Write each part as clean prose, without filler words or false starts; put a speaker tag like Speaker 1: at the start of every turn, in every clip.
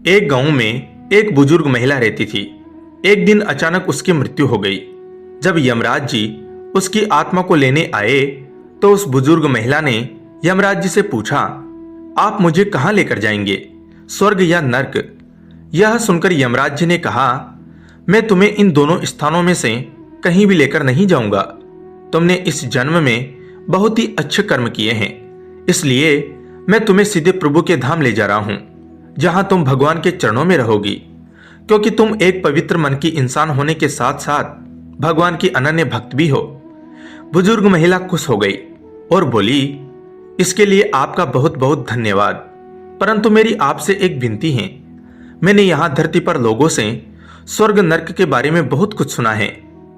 Speaker 1: एक गांव में एक बुजुर्ग महिला रहती थी। एक दिन अचानक उसकी मृत्यु हो गई। जब यमराज जी उसकी आत्मा को लेने आए तो उस बुजुर्ग महिला ने यमराज जी से पूछा, आप मुझे कहां लेकर जाएंगे, स्वर्ग या नर्क? यह सुनकर यमराज जी ने कहा, मैं तुम्हें इन दोनों स्थानों में से कहीं भी लेकर नहीं जाऊंगा। तुमने इस जन्म में बहुत ही अच्छे कर्म किए हैं, इसलिए मैं तुम्हें सीधे प्रभु के धाम ले जा रहा हूं, जहां तुम भगवान के चरणों में रहोगी। क्योंकि तुम एक पवित्र मन की इंसान होने के साथ साथ भगवान की अनन्य भक्त भी हो। बुजुर्ग महिला खुश हो गई और बोली, इसके लिए आपका बहुत बहुत धन्यवाद, परंतु मेरी आपसे एक विनती है। मैंने यहाँ धरती पर लोगों से स्वर्ग नर्क के बारे में बहुत कुछ सुना है,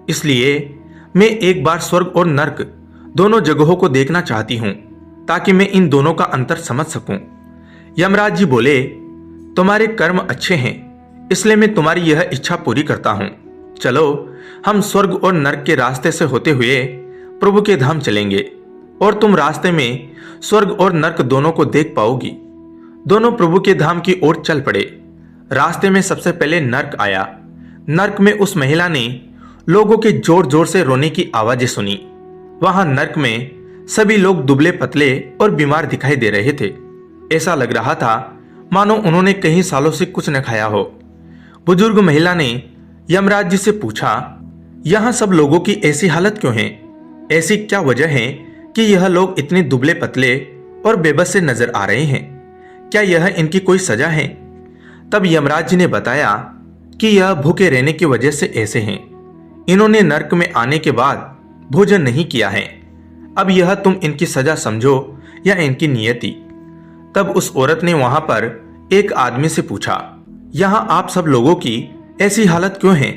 Speaker 1: इसलिए मैं एक बार स्वर्ग और नर्क दोनों जगहों को देखना चाहती हूँ, ताकि मैं इन दोनों का अंतर समझ सकूं। यमराज जी बोले, तुम्हारे कर्म अच्छे हैं, इसलिए मैं तुम्हारी यह इच्छा पूरी करता हूं। चलो हम स्वर्ग और नर्क के रास्ते से होते हुए प्रभु के धाम चलेंगे और तुम रास्ते में स्वर्ग और नर्क दोनों को देख पाओगी। दोनों प्रभु के धाम की ओर चल पड़े। रास्ते में सबसे पहले नर्क आया। नर्क में उस महिला ने लोगों के जोर जोर से रोने की आवाजें सुनी। वहां नर्क में सभी लोग दुबले पतले और बीमार दिखाई दे रहे थे। ऐसा लग रहा था मानो उन्होंने कई सालों से कुछ न खाया हो। बुजुर्ग महिला ने यमराज जी से पूछा, यहाँ सब लोगों की ऐसी हालत क्यों है? ऐसी क्या वजह है कि यह लोग इतने दुबले पतले और बेबस से नजर आ रहे हैं? क्या यह इनकी कोई सजा है? तब यमराज जी ने बताया कि यह भूखे रहने की वजह से ऐसे हैं। इन्होंने नर्क में आने के बाद भोजन नहीं किया है। अब यह तुम इनकी सजा समझो या इनकी नियति। तब उस औरत ने वहां पर एक आदमी से पूछा, यहां आप सब लोगों की ऐसी हालत क्यों है?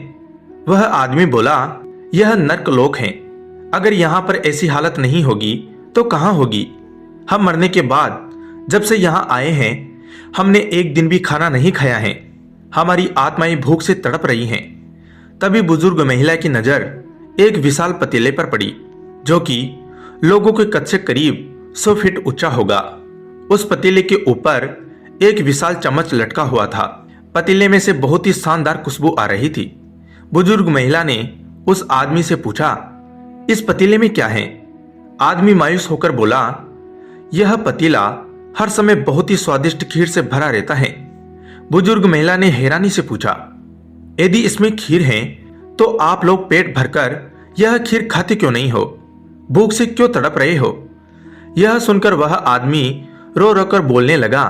Speaker 1: वह आदमी बोला, यह नर्क लोक है। अगर यहां पर ऐसी हालत नहीं होगी तो कहां होगी? हम मरने के बाद जब से यहां आए हैं, हमने एक दिन भी खाना नहीं खाया है। हमारी आत्माएं भूख से तड़प रही हैं। तभी बुजुर्ग महिला की नजर एक विशाल पतीले पर पड़ी, जो कि लोगों के कद से करीब 100 फीट ऊंचा होगा। उस पतीले के ऊपर एक विशाल चम्मच लटका हुआ था। पतीले में से बहुत ही शानदार खुशबू आ रही थी। बुजुर्ग महिला ने उस आदमी से पूछा, इस पतीले में क्या है? आदमी मायूस होकर बोला, यह पतीला हर समय बहुत ही स्वादिष्ट खीर से भरा रहता है। बुजुर्ग महिला ने हैरानी से पूछा, यदि इसमें खीर है तो आप लोग पेट भरकर यह खीर खाते क्यों नहीं हो? भूख से क्यों तड़प रहे हो? यह सुनकर वह आदमी रो रो कर बोलने लगा,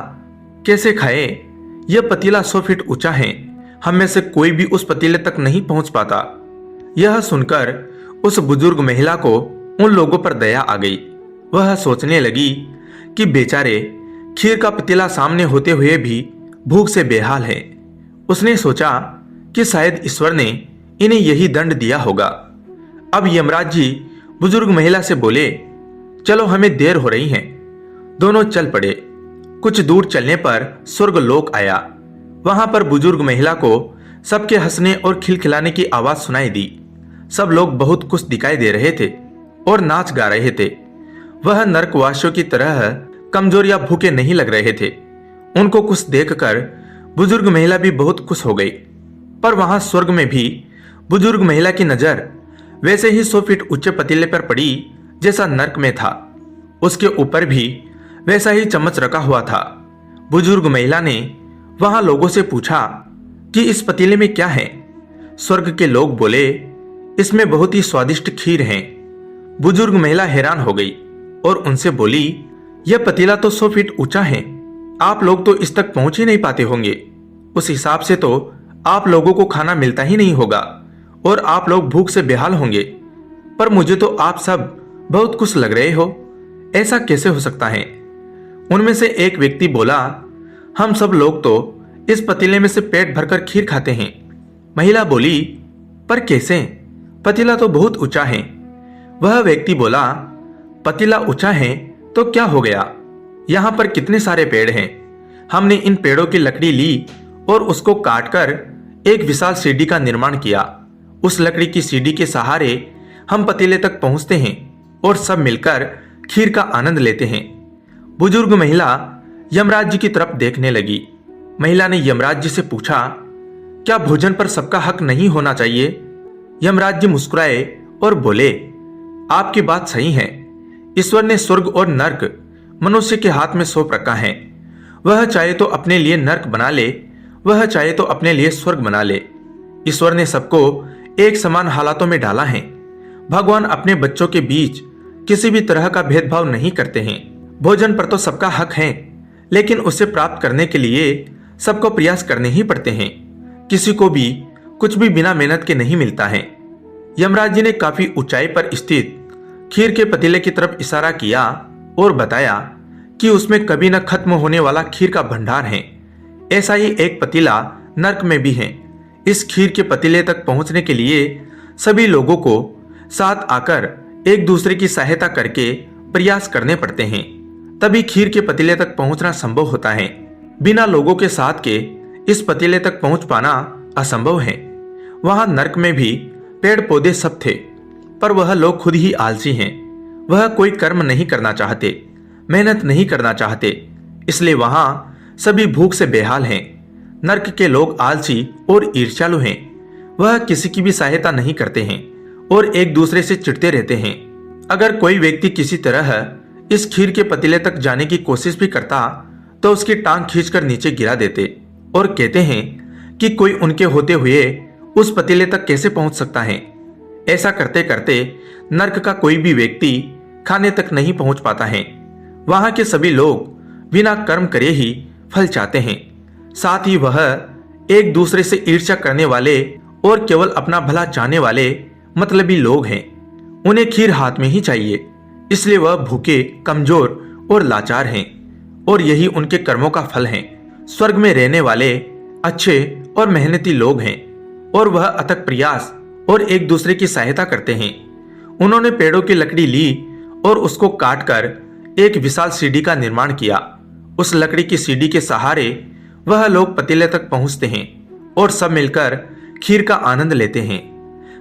Speaker 1: कैसे खाए? यह पतीला 100 फीट ऊंचा है। हम में से कोई भी उस पतीले तक नहीं पहुंच पाता। यह सुनकर उस बुजुर्ग महिला को उन लोगों पर दया आ गई। वह सोचने लगी कि बेचारे खीर का पतीला सामने होते हुए भी भूख से बेहाल है। उसने सोचा कि शायद ईश्वर ने इन्हें यही दंड दिया होगा। अब यमराज जी बुजुर्ग महिला से बोले, चलो हमें देर हो रही है। दोनों चल पड़े। कुछ दूर चलने पर स्वर्ग लोक आया। वहां पर बुजुर्ग महिला को सबके हंसने और खिलखिलाने की आवाज सुनाई दी। सब लोग बहुत खुश दिखाई दे रहे थे और नाच गा रहे थे। वह नरकवासियों की तरह कमजोर या भूखे नहीं लग रहे थे। उनको कुछ देखकर बुजुर्ग महिला भी बहुत खुश हो गई। पर वहां स्वर्ग में भी बुजुर्ग महिला की नजर वैसे ही 100 फीट ऊंचे पतीले पर पड़ी जैसा नर्क में था। उसके ऊपर भी वैसा ही चम्मच रखा हुआ था। बुजुर्ग महिला ने वहां लोगों से पूछा कि इस पतीले में क्या है? स्वर्ग के लोग बोले, इसमें बहुत ही स्वादिष्ट खीर है। बुजुर्ग महिला हैरान हो गई और उनसे बोली, यह पतीला तो 100 फीट ऊंचा है। आप लोग तो इस तक पहुंच ही नहीं पाते होंगे। उस हिसाब से तो आप लोगों को खाना मिलता ही नहीं होगा और आप लोग भूख से बेहाल होंगे। पर मुझे तो आप सब बहुत खुश लग रहे हो। ऐसा कैसे हो सकता है? उनमें से एक व्यक्ति बोला, हम सब लोग तो इस पतीले में से पेट भरकर खीर खाते हैं। महिला बोली, पर कैसे? पतीला तो बहुत ऊंचा है। वह व्यक्ति बोला, पतीला ऊंचा है तो क्या हो गया? यहाँ पर कितने सारे पेड़ हैं। हमने इन पेड़ों की लकड़ी ली और उसको काटकर एक विशाल सीढ़ी का निर्माण किया। उस लकड़ी की सीढ़ी के सहारे हम पतीले तक पहुंचते हैं और सब मिलकर खीर का आनंद लेते हैं। बुजुर्ग महिला यमराज जी की तरफ देखने लगी। महिला ने यमराज जी से पूछा, क्या भोजन पर सबका हक नहीं होना चाहिए? यमराज जी मुस्कुराए और बोले, आपकी बात सही है। ईश्वर ने स्वर्ग और नर्क मनुष्य के हाथ में सौंप रखा है। वह चाहे तो अपने लिए नर्क बना ले, वह चाहे तो अपने लिए स्वर्ग बना ले। ईश्वर ने सबको एक समान हालातों में डाला है। भगवान अपने बच्चों के बीच किसी भी तरह का भेदभाव नहीं करते हैं। भोजन पर तो सबका हक है, लेकिन उसे प्राप्त करने के लिए सबको प्रयास करने ही पड़ते हैं। किसी को भी कुछ भी बिना मेहनत के नहीं मिलता है। यमराज जी ने काफी ऊंचाई पर स्थित खीर के पतीले की तरफ इशारा किया और बताया कि उसमें कभी न खत्म होने वाला खीर का भंडार है। ऐसा ही एक पतीला नर्क में भी है। इस खीर के पतीले तक पहुंचने के लिए सभी लोगों को साथ आकर एक दूसरे की सहायता करके प्रयास करने पड़ते हैं, तभी खीर के पतीले तक पहुंचना संभव होता है। बिना लोगों के साथ के इस पतीले तक पहुंच पाना असंभव है। वहां नर्क में भी पेड़ पौधे सब थे, पर वह लोग खुद ही आलसी हैं। वह कोई कर्म नहीं करना चाहते, मेहनत नहीं करना चाहते, इसलिए वहां सभी भूख से बेहाल हैं। नर्क के लोग आलसी और ईर्ष्यालु हैं। वह किसी की भी सहायता नहीं करते हैं और एक दूसरे से चिढ़ते रहते हैं। अगर कोई व्यक्ति किसी तरह इस खीर के पतीले तक जाने की कोशिश भी करता तो उसकी टांग खींचकर नीचे गिरा देते और कहते हैं कि कोई उनके होते हुए उस पतीले तक कैसे पहुंच सकता है। ऐसा करते करते नर्क का कोई भी व्यक्ति खाने तक नहीं पहुंच पाता है। वहां के सभी लोग बिना कर्म करे ही फल चाहते हैं। साथ ही वह एक दूसरे से ईर्ष्या करने वाले और केवल अपना भला चाहने वाले मतलबी लोग हैं। उन्हें खीर हाथ में ही चाहिए, इसलिए वह भूखे, कमजोर और लाचार हैं और यही उनके कर्मों का फल है। स्वर्ग में रहने वाले अच्छे और मेहनती लोग हैं और वह अथक प्रयास और एक दूसरे की सहायता करते हैं। उन्होंने पेड़ों की लकड़ी ली और उसको काटकर एक विशाल सीढ़ी का निर्माण किया। उस लकड़ी की सीढ़ी के सहारे वह लोग पतीले तक पहुंचते हैं और सब मिलकर खीर का आनंद लेते हैं,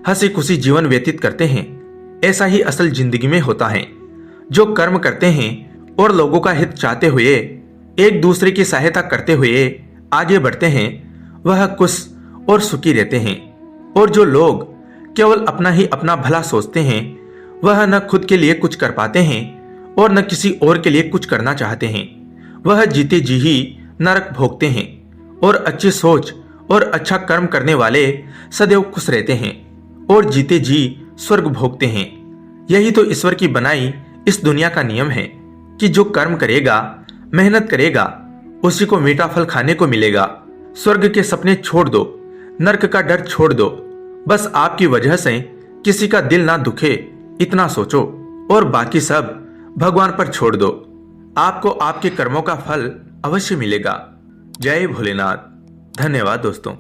Speaker 1: हंसी खुशी जीवन व्यतीत करते हैं। ऐसा ही असल जिंदगी में होता है। जो कर्म करते हैं और लोगों का हित चाहते हुए एक दूसरे की सहायता करते हुए आगे बढ़ते हैं, वह खुश और सुखी रहते हैं। और जो लोग केवल अपना ही अपना भला सोचते हैं, वह न खुद के लिए कुछ कर पाते हैं और न किसी और के लिए कुछ करना चाहते हैं। वह जीते जी ही नरक भोगते हैं और अच्छी सोच और अच्छा कर्म करने वाले सदैव खुश रहते हैं और जीते जी स्वर्ग भोगते हैं। यही तो ईश्वर की बनाई इस दुनिया का नियम है कि जो कर्म करेगा, मेहनत करेगा, उसी को मीठा फल खाने को मिलेगा। स्वर्ग के सपने छोड़ दो, नर्क का डर छोड़ दो। बस आपकी वजह से किसी का दिल ना दुखे, इतना सोचो और बाकी सब भगवान पर छोड़ दो। आपको आपके कर्मों का फल अवश्य मिलेगा। जय भोलेनाथ। धन्यवाद दोस्तों।